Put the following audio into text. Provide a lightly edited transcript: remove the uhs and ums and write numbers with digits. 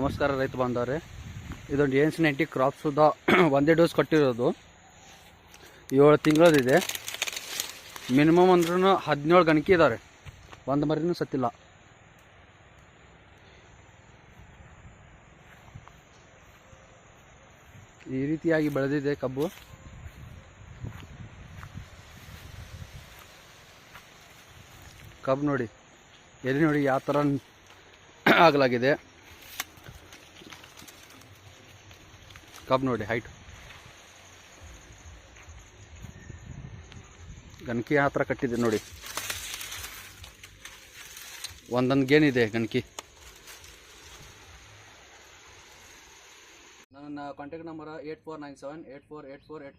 ನಮಸ್ಕಾರ ರೈತ ಬಾಂಧವರೇ. ಇದೊಂದು ANC90 ಕ್ರಾಪ್ ಸುದ್ದ ಒಂದೇ ಡೋಸ್ ಕೊಟ್ಟಿರೋದು. 7 ತಿಂಗಳದಿದೆ. ಮಿನಿಮಮ್ ಅಂದ್ರೂ 17 ಗಣಕಿ ಇದಾವೆ. ಒಂದು ಮರಿನೂ ಸತ್ತಿಲ್ಲ. ಈ ರೀತಿಯಾಗಿ ಬೆಳೆದಿದೆ ಕಬ್ಬು. ಕಬ್ಬು ನೋಡಿ, ಎಲ್ಲಿ ನೋಡಿ ಯಾವ ಥರ ಆಗಲಾಗಿದೆ. ಕಬ್ಬು ನೋಡಿ ಹೈಟ್, ಗಣಕಿ ಯಾವ ಥರ ಕಟ್ಟಿದೆ ನೋಡಿ. ಒಂದೊಂದು ಗೇನಿದೆ ಗಣಕಿ. ನನ್ನ ಕಾಂಟ್ಯಾಕ್ಟ್ ನಂಬರ್ 8497848484.